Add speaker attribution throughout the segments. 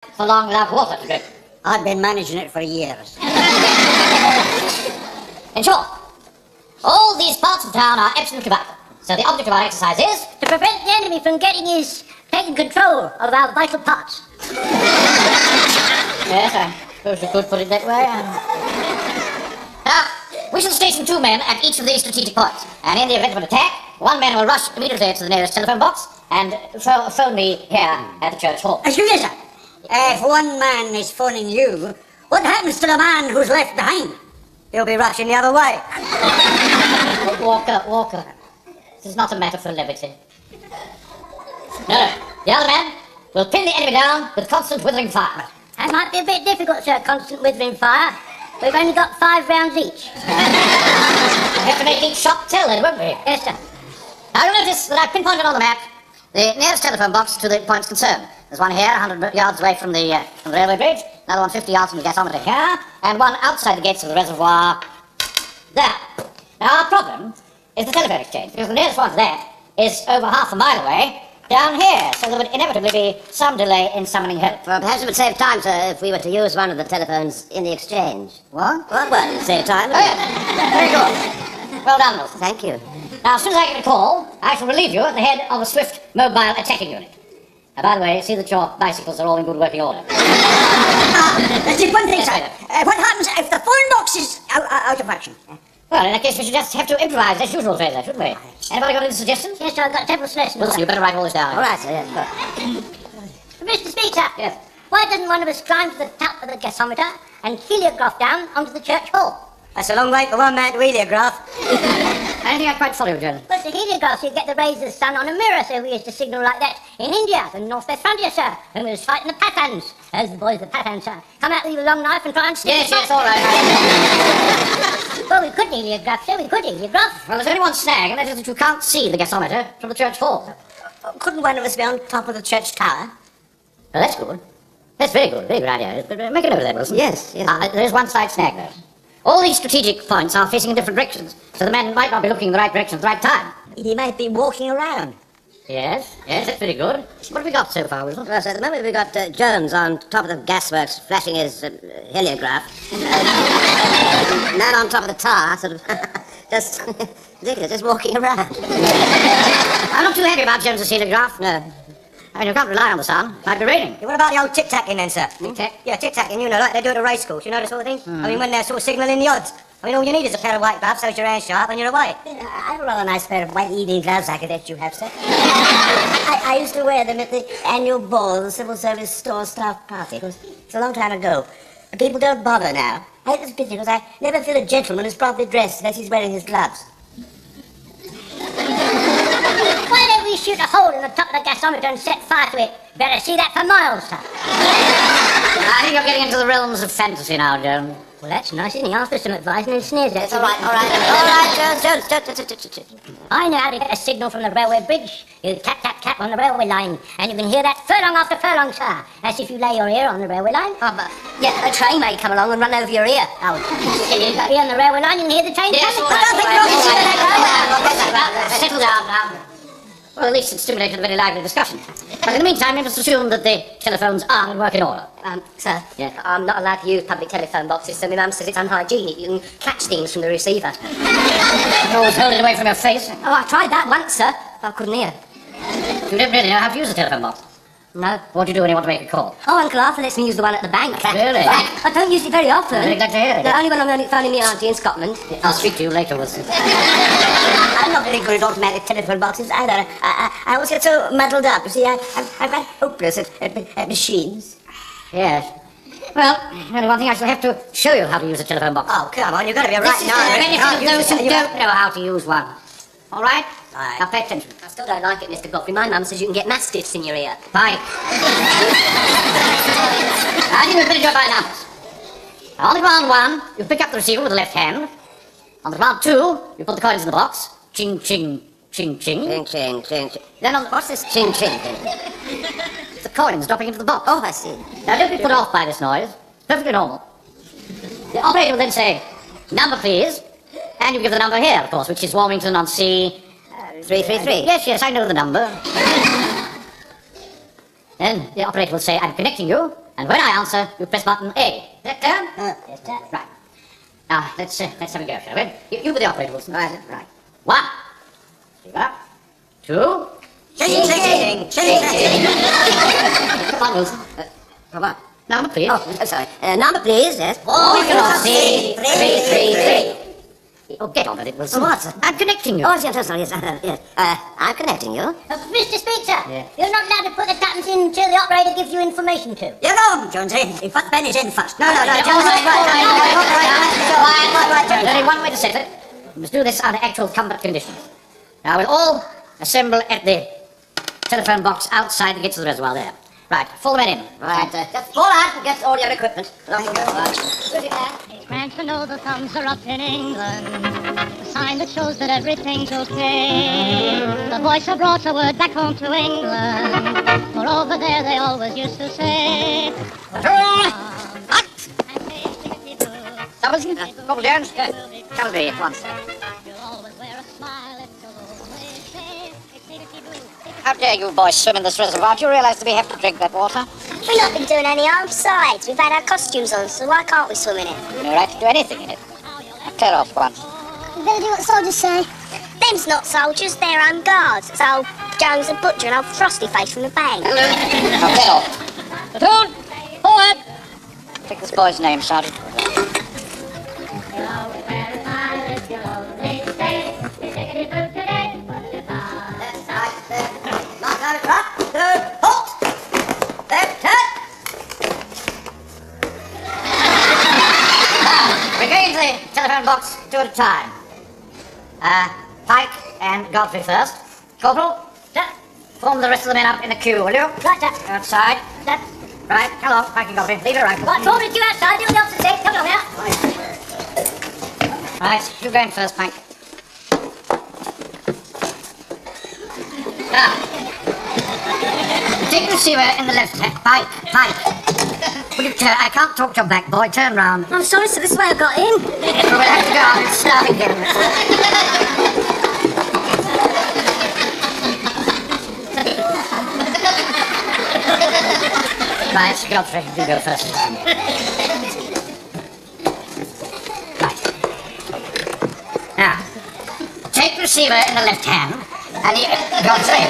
Speaker 1: for long without water to drink?
Speaker 2: I've been managing it for years.
Speaker 1: In short, all these parts of town are absolutely vital. So the object of our exercise is
Speaker 3: To prevent the enemy from taking control of our vital parts.
Speaker 1: Yes, I suppose you could put it that way. Now, we shall station 2 men at each of these strategic points, and in the event of an attack, 1 man will rush immediately to the nearest telephone box and phone me here at the church hall.
Speaker 2: Excuse me, sir. If one man is phoning you, what happens to the man who's left behind? He'll be rushing the other way.
Speaker 1: Walker. This is not a matter for levity. No. The other man will pin the enemy down with constant withering fire.
Speaker 3: That might be a bit difficult, sir, constant withering fire. We've only got 5 rounds each.
Speaker 1: We'll have to make each shot tell then, won't we?
Speaker 3: Yes, sir.
Speaker 1: Now you'll notice that I've pinpointed on the map the nearest telephone box to the points concerned. There's one here, 100 yards away from the railway bridge, another one 50 yards from the gasometer here, and one outside the gates of the reservoir there. Now our problem is the telephone exchange, because the nearest one to that is over half a mile away down here, so there would inevitably be some delay in summoning help.
Speaker 4: Well, perhaps it would save time, sir, if we were to use one of the telephones in the exchange.
Speaker 1: What?
Speaker 4: Well, it would save time.
Speaker 1: Oh, yeah. Very good. Well done, Wilson.
Speaker 4: Thank you.
Speaker 1: Now, as soon as I get a call, I shall relieve you at the head of a swift mobile attacking unit. By the way, see that your bicycles are all in good working order.
Speaker 2: Just one thing, sir. What happens if the phone box is out of action?
Speaker 1: Well, in that case, we should just have to improvise as usual, Fraser, shouldn't we? Anybody got any suggestions?
Speaker 3: Yes, sir, I've got several suggestions.
Speaker 1: Wilson, you better write all this down.
Speaker 4: All right, sir, yes.
Speaker 3: Mr. Speaker.
Speaker 1: Yes.
Speaker 3: Why doesn't one of us climb to the top of the gasometer and heliograph down onto the church hall?
Speaker 2: That's a long way for one man to heliograph.
Speaker 1: I don't think I quite follow you, Jones.
Speaker 3: But the heliograph, you get the rays of the sun on a mirror, so we used to signal like that in India, the northwest frontier, sir, when we was fighting the Pathans. Those are the boys, the Pathans, sir. Come out with a long knife and try and stick
Speaker 1: Yes, all right.
Speaker 3: Well, we could heliograph, sir, we could heliograph.
Speaker 1: Well, there's only one snag, and that is that you can't see the gasometer from the church hall.
Speaker 2: Couldn't one of us be on top of the church tower?
Speaker 1: Well, that's good. That's very good idea. But make a note of that, Wilson.
Speaker 4: Yes.
Speaker 1: There is one slight snag, though. All these strategic points are facing in different directions, so the man might not be looking in the right direction at the right time.
Speaker 2: He might be walking around.
Speaker 1: Yes, that's very good. What have we got so far, Wilson?
Speaker 4: Well, sir, at the moment we've got Jones on top of the gasworks flashing his heliograph. Man on top of the tower, sort of, just ridiculous, just walking around.
Speaker 1: I'm not too happy about Jones's heliograph.
Speaker 4: No.
Speaker 1: I mean, you can't rely on the sun. Might be raining.
Speaker 2: What about the old tic-tacking then, sir?
Speaker 1: Tic-tac?
Speaker 2: Yeah, tic-tacking, you know, like they do at a race course, you know, the sort of thing? I mean, when they're sort of signalling the odds. I mean, all you need is a pair of white gloves, so's your hands sharp, and you're away.
Speaker 4: I have a rather nice pair of white evening gloves I could let you have, sir. I used to wear them at the annual ball of the Civil Service Store Staff Party. It's a long time ago. People don't bother now. I hate this business because I never feel a gentleman is properly dressed unless he's wearing his gloves.
Speaker 3: Why don't we shoot a hole in the top of the gasometer and set fire to it? Better see that for miles, sir.
Speaker 1: I think you're getting into the realms of fantasy now, Jones.
Speaker 3: Well, that's nice, isn't he? Asked for some advice and then sneers at us.
Speaker 4: All right, Jones.
Speaker 3: I know how to get a signal from the railway bridge. You tap, tap, tap on the railway line, and you can hear that furlong after furlong, sir. As if you lay your ear on the railway line.
Speaker 4: Oh, but, yeah, a train may come along and run over your ear.
Speaker 3: Oh, you got ear on the railway line, you can hear the train
Speaker 1: Yes,
Speaker 3: coming.
Speaker 1: all right. Settle down now. Well, at least it stimulated a very lively discussion. But in the meantime, let us assume that the telephones are in working order.
Speaker 4: Sir,
Speaker 1: Yeah.
Speaker 4: I'm not allowed to use public telephone boxes, so my mum says it's unhygienic. You can catch things from the receiver.
Speaker 1: You always hold it away from your face.
Speaker 4: Oh, I tried that once, sir. I couldn't hear.
Speaker 1: You don't really know how to use a telephone box.
Speaker 4: No.
Speaker 1: What do you do when you want to make a call?
Speaker 4: Oh, Uncle Arthur lets me use the one at the bank.
Speaker 1: Really?
Speaker 4: I don't use it very often.
Speaker 1: I'd like to hear it.
Speaker 4: The only one I'm phoning my auntie in Scotland.
Speaker 1: I'll speak to you later, Wilson.
Speaker 4: I'm not very good at automatic telephone boxes either. I always get so muddled up. You see, I'm quite hopeless at machines.
Speaker 1: Yes. Well, only one thing, I shall have to show you how to use a telephone box.
Speaker 2: Oh, come on, you've got to be
Speaker 1: This
Speaker 2: right
Speaker 1: is
Speaker 2: now.
Speaker 1: for the benefit of those who don't know how to use one. All right?
Speaker 2: Aye.
Speaker 1: Now pay attention.
Speaker 4: I still don't like it, Mr. Godfrey. My mum says you can get mastiffs in your ear.
Speaker 1: Fine. I think we'd better go by numbers. On the ground 1, you pick up the receiver with the left hand. On the ground 2, you put the coins in the box. Ching, ching, ching, ching.
Speaker 4: Ching, ching, ching, ching.
Speaker 1: Then on the...
Speaker 4: What's this ching, ching thing?
Speaker 1: The coins dropping into the box.
Speaker 4: Oh, I see.
Speaker 1: Now don't be put off by this noise. Perfectly normal. The operator will then say, number please. And you give the number here, of course, which is Warmington on C...
Speaker 4: 333.
Speaker 1: Yes, I know the number. Then the operator will say, I'm connecting you. And when I answer, you press button A. Is that clear?
Speaker 2: Yes, sir.
Speaker 1: Right. Now, let's have a go, shall we? You be the operator, Wilson.
Speaker 2: Right.
Speaker 1: Right. 1. Receiver. 2.
Speaker 2: Ching.
Speaker 1: Come on, Wilson.
Speaker 2: Come on.
Speaker 1: Number, please.
Speaker 2: Oh, sorry. Number, please, yes.
Speaker 1: We can see 333. Oh, get on with it, Wilson.
Speaker 2: What, sir?
Speaker 1: I'm connecting you.
Speaker 2: Oh, yes, sorry, yes. Yes. I'm connecting you.
Speaker 3: Mr. Speaker,
Speaker 1: Yeah.
Speaker 3: you're not allowed to put the buttons in until the operator gives you information to.
Speaker 2: You're wrong, Jonesy. The first pen is in first. No, Jonesy.
Speaker 1: There's only one way to settle it. We must do this under actual combat conditions. Now, we'll all assemble at the telephone box outside the gates of the reservoir there. Right, fall the men in.
Speaker 2: Right, just fall out and get all your equipment. Along you go.
Speaker 3: It's grand to know the thumbs are up in England, a sign that shows that everything's okay. The boys have brought a word back home to England, for over there they always used to say,
Speaker 1: Doubles, couple Jones. Tell me at once.
Speaker 3: you'll always wear a smile if you'll always say,
Speaker 1: How dare you boys swim in this reservoir? Do you realise that we have to drink that water?
Speaker 5: We've not been doing any harm. Besides, we've had our costumes on, so why can't we swim in it?
Speaker 1: No right to do anything in it. Now clear off once.
Speaker 5: You better do what soldiers say. Them's not soldiers, they're home guards. It's old Jones the Butcher and old Frosty Face from the bank.
Speaker 1: Now get off. Platoon, forward! Take this boy's name, Sergeant. We're going to the telephone box two at a time. Pike and Godfrey first. Corporal, form the rest of the men up in a queue, will you?
Speaker 3: Right, sir.
Speaker 1: Outside. Right, come along, Pike and Godfrey. Leave it right.
Speaker 3: Right, forward to you outside, do what the officer says. Come along now.
Speaker 1: Right, you go in first, Pike. Now, take the receiver in the left hand. Pike. Will you turn? I can't talk to your back, boy. Turn round.
Speaker 5: I'm sorry, sir, this is where I got in.
Speaker 1: We'll have to go on and start again. Right, Godfrey, you go first. Right. Now, take the receiver in the left hand, and you... Godfrey,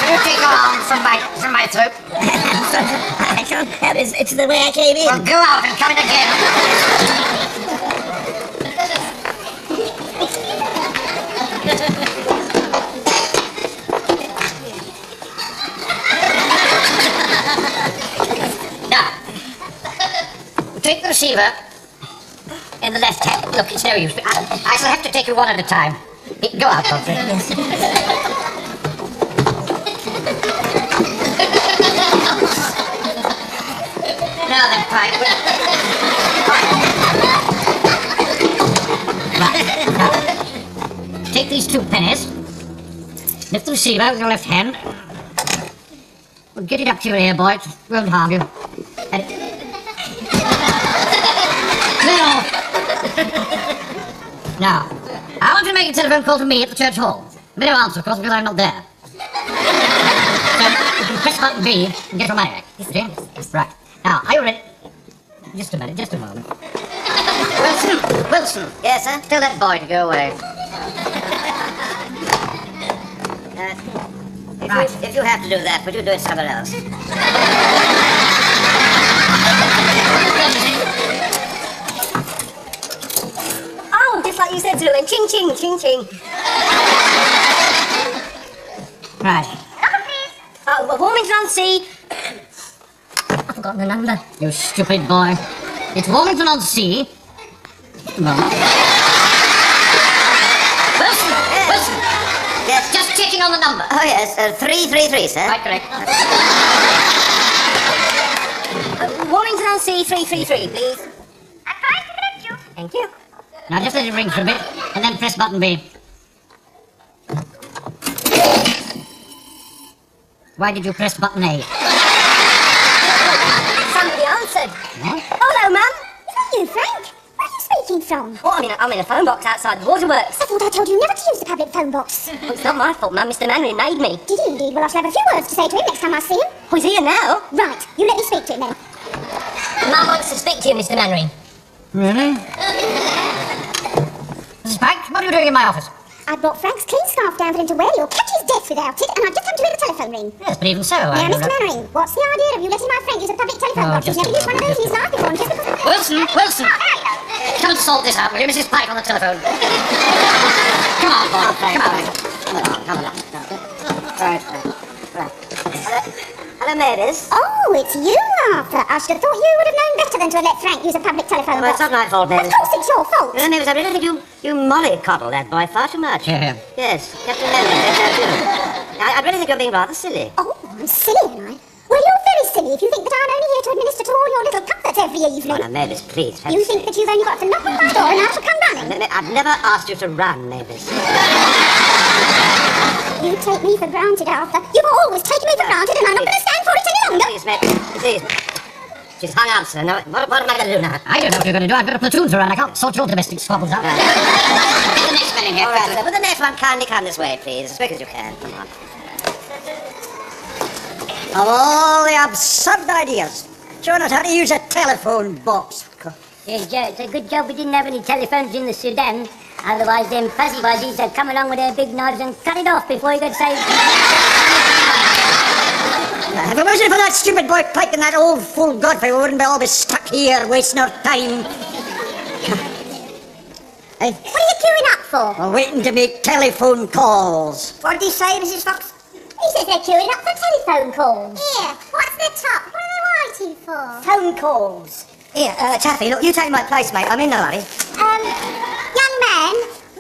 Speaker 1: you take your arm from my throat.
Speaker 2: I can't help it. It's the way I came in.
Speaker 1: Well, go out and come in again. Now, take the receiver in the left hand. Look, it's no use. I shall have to take you one at a time. Go out, Godfrey. Now then, Pike. Right. Take these 2 pennies. Lift the receiver with your left hand. Well, get it up to your ear, boy. It won't harm you. And... Now, I want you to make a telephone call to me at the church hall. But no answer, of course, because I'm not there. So, you can press button B and get your money back. Yes. Right. Now, are you ready? Just a minute, just a moment. Wilson.
Speaker 2: Yes, sir?
Speaker 1: Tell that boy to go away.
Speaker 2: If you have to do that, would you do it somewhere else?
Speaker 5: Oh, just like you said, Zulu. Ching, ching, ching, ching.
Speaker 1: Right.
Speaker 5: Oh, Warmington on Sea.
Speaker 1: I've forgotten the number. You stupid boy. It's Warmington on Sea. No. Wilson!
Speaker 2: Yes.
Speaker 1: Just checking on the number.
Speaker 2: Oh, yes. 333, sir.
Speaker 1: Right, correct.
Speaker 5: Warmington on Sea 333, please.
Speaker 3: I'm trying to connect you.
Speaker 5: Thank you.
Speaker 1: Now just let it ring for a bit, and then press button B. Why did you press button A?
Speaker 5: Somebody answered.
Speaker 1: What?
Speaker 5: Oh, hello, Mum. Is that you, Frank? What are you speaking
Speaker 4: from? Oh, I'm in a phone box outside the waterworks.
Speaker 5: I thought I told you never to use the public phone box.
Speaker 4: Well, it's not my fault, Mum. Mr. Manry made me.
Speaker 5: Did you indeed? Well, I shall have a few words to say to him next time I see him.
Speaker 4: Oh, he's here now.
Speaker 5: Right, you let me speak to him then.
Speaker 4: Mum wants to speak to you, Mr. Manry.
Speaker 1: Really? Mrs. Pike, what are you doing in my office?
Speaker 5: I brought Frank's clean scarf down for him to wear. You'll catch his death without it, and I just happened to hear the telephone ring.
Speaker 1: Yes, but even so,
Speaker 5: Now,
Speaker 1: I...
Speaker 5: Mr. Mannering, what's the idea of you letting my friend use a public telephone
Speaker 1: Oh,
Speaker 5: box? He's
Speaker 1: just
Speaker 5: never
Speaker 1: a
Speaker 5: used one of those in his life before, and just because...
Speaker 1: Wilson! Come and sort this out, will you? Mrs. Pike on the telephone. Come on, boy. Come on. Right.
Speaker 4: Hello, Mavis.
Speaker 5: Oh, it's you, Arthur. I should have thought you would have known better than to have let Frank use a public telephone
Speaker 4: Well,
Speaker 5: box.
Speaker 4: it's not my fault, Mavis.
Speaker 5: Of course it's your fault.
Speaker 4: Mavis, I really think you mollycoddle that boy far too much.
Speaker 1: Yeah.
Speaker 4: Yes, Captain Manry said so too. I really think you're being rather silly.
Speaker 5: Oh, I'm silly, am I? Well, you're very silly if you think that I'm only here to administer to all your little comforts every evening.
Speaker 4: Oh, now, Mavis, please.
Speaker 5: You think that you've only got to knock on my door and I shall come running?
Speaker 4: I've never asked you to run, Mavis.
Speaker 5: You take me for granted, Arthur. You've always taken me for granted, and I'm not going to stand for it any longer.
Speaker 4: Please, Mavis, please. She's hung up, sir. Now, what am I going to do now?
Speaker 1: I don't know what you're going to do. I've got a platoon to run. I can't sort your domestic squabbles out.
Speaker 4: Get the next man in here. All right, sir. But the next one, kindly come this way, please. As quick as you can. Come on.
Speaker 2: Of all the absurd ideas. Showing us how to use a telephone box.
Speaker 4: Yes, Joe, it's a good job we didn't have any telephones in the Sudan. Otherwise, them fuzzy wuzzies would come along with their big knives and cut it off before you could say...
Speaker 2: If it wasn't for that stupid boy Pike and that old fool Godfrey, we wouldn't all be stuck here wasting our time. Hey,
Speaker 5: What are you queuing up for?
Speaker 2: we're waiting to make telephone calls.
Speaker 5: What did he say, Mrs. Fox? He says they're queuing up for telephone calls. Yeah, what's the top? What are they waiting for?
Speaker 2: Phone calls. Here, Chappie, look, you take my place, mate. I'm in no hurry.
Speaker 5: Young man,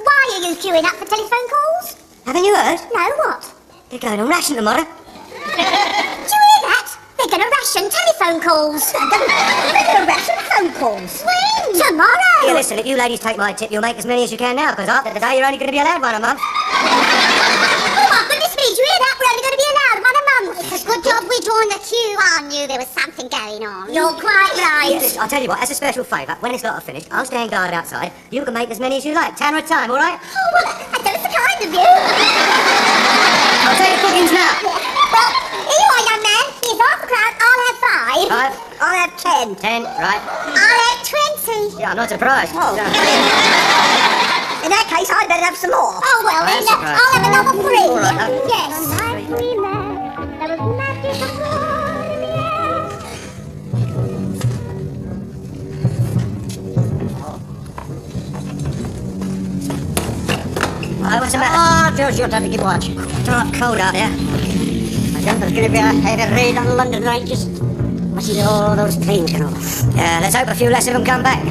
Speaker 5: why are you queuing up for telephone calls?
Speaker 2: Haven't you heard?
Speaker 5: No, what?
Speaker 2: They're going on ration tomorrow.
Speaker 5: Do you hear that? They're going to ration telephone calls. They're going to ration phone calls? When? Tomorrow.
Speaker 2: Here, listen, if you ladies take my tip, you'll make as many as you can now, because after today, you're only going to be allowed one a month.
Speaker 5: Oh, my goodness me, do you hear that? We're only going to be allowed one a month. It's a good job we joined the queue. I knew there was something going on. You're quite right.
Speaker 2: Here, listen, I'll tell you what, as a special favour, when it's got to finish, I'll stand guard outside. You can make as many as you like, 10 at a time, all right?
Speaker 5: Oh, well, that's the kind of you.
Speaker 2: I'll take the bookings now.
Speaker 5: Well, here you are, young man. Here's half a crown. I'll have 5.
Speaker 2: I'll have 10. 10, right.
Speaker 5: I'll have 20.
Speaker 2: Yeah, I'm not surprised. Oh. In that case, I'd better have some more.
Speaker 5: Oh, well, then,
Speaker 2: That's right.
Speaker 5: I'll have another 3.
Speaker 2: All right.
Speaker 5: Yes.
Speaker 2: What's the matter? Oh, George, you'll have to keep watch. It's not cold out there. I think there's going to be a heavy rain on London tonight. Just must see all those planes going off. Yeah, let's hope a few less of them come back.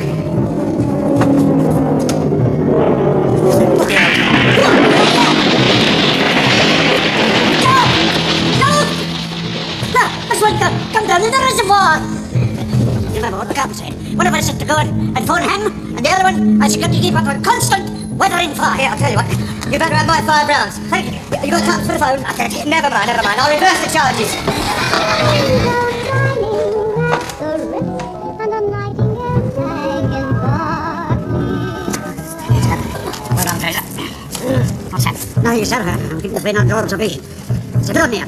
Speaker 2: No, this one come down in the reservoir. You remember what the captain said? One of us has to go and phone him, and the other one has got to keep up a constant weathering fire. Here, I'll tell you what. You better have my 5 rounds. Thank you. You got time for the phone? Never mind. I'll reverse the charges.
Speaker 1: Well done, Fraser. What's that?
Speaker 2: No, you sir. I'm keeping the plane outdoor observation. It's a good one here.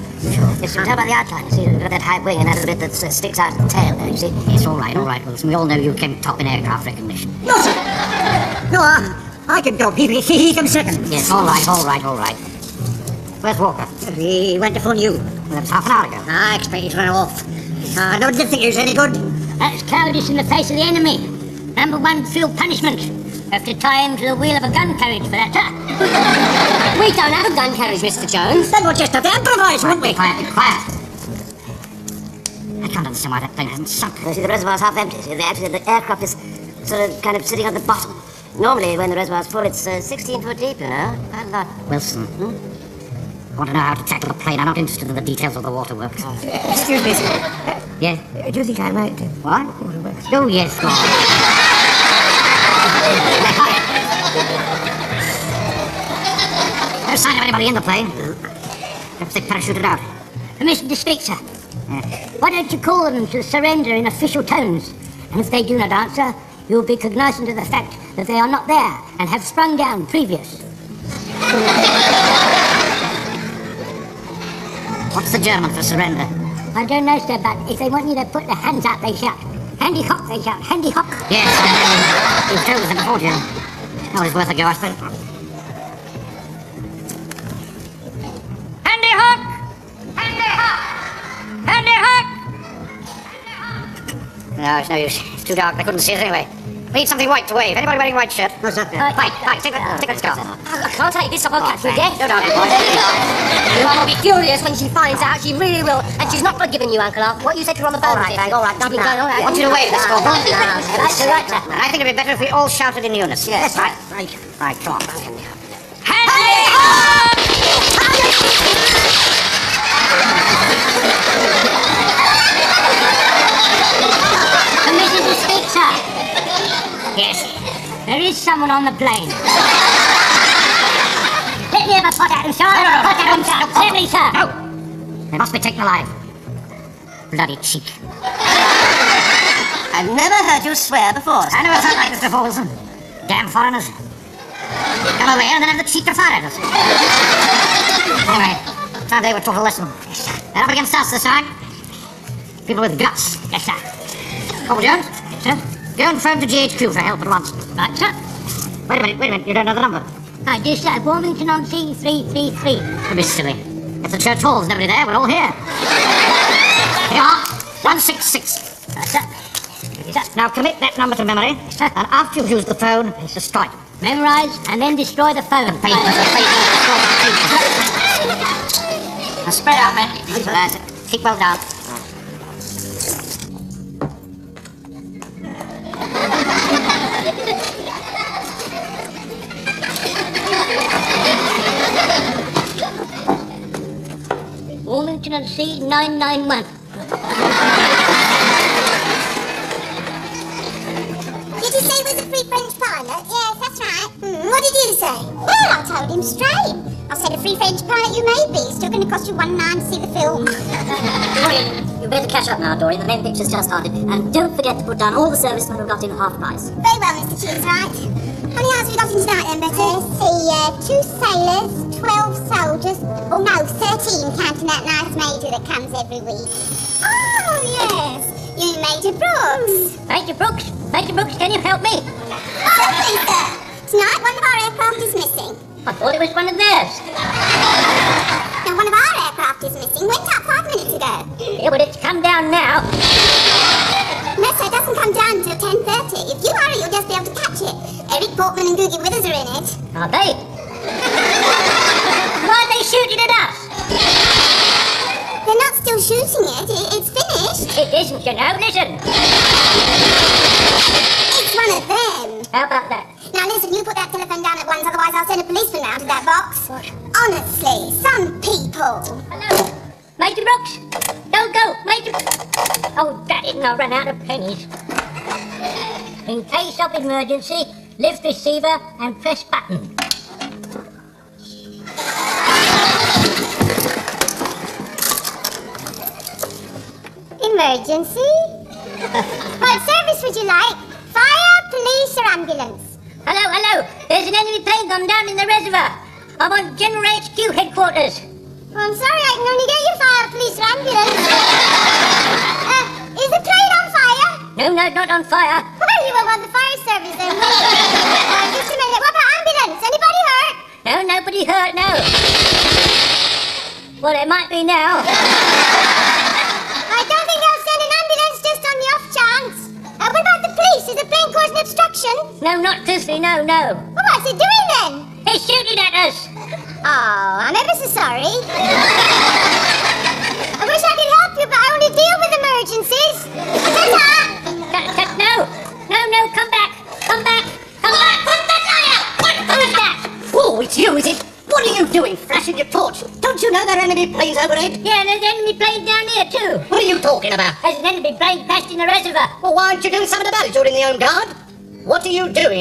Speaker 1: Yes, you can tell by the outline. See, you've got that high wing and that little bit that sticks out of the tail there, you see? It's all right, Wilson. We all know you came top in aircraft recognition.
Speaker 2: No, sir. No, I can go. He comes second.
Speaker 1: Yes, all right. Where's Walker?
Speaker 2: He went to phone you.
Speaker 1: Well, that was half an hour ago.
Speaker 2: I expect he's run off. I never did think he was any good.
Speaker 4: That's cowardice in the face of the enemy. Number 1, feel punishment. Have to tie him to the wheel of a gun carriage for that, huh? We don't have a gun carriage, Mr. Jones.
Speaker 2: Then we'll just have to improvise, won't we?
Speaker 1: Be quiet. I can't understand why that plane hasn't sunk.
Speaker 4: You see, the reservoir's half empty. See, the aircraft is sort of kind of sitting at the bottom. Normally, when the reservoir's full, it's 16 foot deep, you know. Quite a lot.
Speaker 1: Wilson, I want to know how to tackle the plane. I'm not interested in the details of the waterworks.
Speaker 2: Excuse me, sir.
Speaker 1: Yeah?
Speaker 2: Do you think I might?
Speaker 1: What? Oh, yes, go on. No sign of anybody in the plane. Perhaps they parachuted out.
Speaker 4: Permission to speak, sir. Why don't you call them to surrender in official tones? And if they do not answer,
Speaker 2: you'll be cognizant of the fact that they are not there and have sprung down previous.
Speaker 1: What's the German for surrender?
Speaker 2: I don't know, sir, but if they want you to put their hands up, they shout. Handy hock, they shout. Handy hock.
Speaker 1: Yes, you've told us that before, Jim. Oh, it's worth a go, I suppose. Handy hock! Handy hock! Handy hock! No, it's no use. It's too dark. They couldn't see us anyway. We need something white to wave. Anybody wearing a white shirt?
Speaker 2: What's that?
Speaker 1: White, take that scarf.
Speaker 2: I can't take this, I won't catch you dead.
Speaker 1: No, darling, boy.
Speaker 2: Mum will be furious when she finds out. She really will. And she's not forgiving you, Uncle Arthur. What you said to her on the phone.
Speaker 1: All right,
Speaker 2: was it?
Speaker 1: all right.
Speaker 2: She's been going all right.
Speaker 1: I want you to wave this scarf.
Speaker 2: That's all right, sir.
Speaker 1: And I think it'd be better if we all shouted in unison.
Speaker 2: Yes,
Speaker 1: right.
Speaker 2: right.
Speaker 1: Right, come on. Handy hock!
Speaker 2: Permission to speak, sir.
Speaker 1: Yes.
Speaker 2: There is someone on the plane. Let me have a pot at him, sir.
Speaker 1: No.
Speaker 2: Pot at him, sir. Certainly, sir.
Speaker 1: No! They must be taken alive. Bloody cheek.
Speaker 4: I've never heard you swear before.
Speaker 1: I never felt like this before, Wilson. Damn foreigners. Come over here and then have the cheek to fire at us. Anyway, time they were taught a lesson. They're up against us this time. People with guts.
Speaker 2: Yes, sir.
Speaker 1: Corporal Jones? Yes, sir? Go and phone to GHQ for help at once.
Speaker 2: Right, sir.
Speaker 1: Wait a minute. You don't know the number?
Speaker 2: I do, sir. Warmington on Sea 333.
Speaker 1: Don't be silly. If the church hall, there's nobody there. We're all here. Here you are. 166.
Speaker 2: Right, sir.
Speaker 1: Now commit that number to memory, and after you've used the phone, destroy it.
Speaker 2: Memorize and then destroy the phone.
Speaker 1: Now spread out, men. That's it. Keep well down.
Speaker 2: Warmington on Sea 991.
Speaker 5: Did you say it was a free French pilot? Yes, that's right. What did you say? Well, I told him straight. I said a free French pilot you may be. Still going to cost you £1.9 to see the film.
Speaker 4: Dorian, you better catch up now, Dorian. The main picture's just started. And don't forget to put down all the servicemen who got in half price.
Speaker 5: Very well, Mr. Cheesewright. How many hours have we got in tonight then, Betty? Let's see, 2 sailors, 12 soldiers. Oh no, 13 counting that nice major that comes every week. Oh, yes. You Major Brooks.
Speaker 2: Major Brooks? Major Brooks, can you help me?
Speaker 5: Oh, please, sir. Tonight, one of our aircraft is missing.
Speaker 2: I thought it was one of theirs.
Speaker 5: Now, one of our aircraft is missing. Went up 5 minutes ago.
Speaker 2: Yeah, but it's come down now.
Speaker 5: No, sir, it doesn't come down until 10:30. If you hurry, you'll just be able to catch it. Eric Portman and Googie Withers are in it.
Speaker 2: Are they? Why are they shooting at us?
Speaker 5: They're not still shooting it. It's finished.
Speaker 2: It isn't, you know. Listen.
Speaker 5: It's one of them.
Speaker 2: How about that?
Speaker 5: Now listen, you put that telephone down at once, otherwise I'll send a policeman round to that box. Honestly, some people.
Speaker 2: Hello? Major Brooks? Don't go, Major... Oh, that isn't. I'll run out of pennies. In case of emergency, lift receiver and press button.
Speaker 5: Emergency? What service would you like? Fire, police, or ambulance?
Speaker 2: Hello. There's an enemy plane gone down in the reservoir. I'm on General HQ headquarters.
Speaker 5: Well, I'm sorry, I can only get you fire, police, or ambulance. Is the plane on fire?
Speaker 2: No, not on fire.
Speaker 5: Well, you won't want the fire service then, will you? Just a minute, what about ambulance? Anybody hurt?
Speaker 2: No, nobody hurt, no. Well, it might be now.
Speaker 5: I don't think I'll send an ambulance just on the off chance. What about the police? Is the plane causing obstruction?
Speaker 2: No, not truthfully, no.
Speaker 5: Well, what's it doing then?
Speaker 2: It's shooting at us.
Speaker 5: Oh, I'm ever so sorry. I wish I could help you, but I only deal with emergencies. Ta-ta!
Speaker 2: No, come back. Put the fire! Who's that?
Speaker 1: Oh, it's you, is it? What are you doing, flashing your torch? Don't you know there are enemy planes overhead?
Speaker 2: Yeah, there's enemy planes down here, too.
Speaker 1: What are you talking about?
Speaker 2: There's an enemy plane crashed in the reservoir.
Speaker 1: Well, why aren't you doing something about it? You're in the home guard. What are you doing?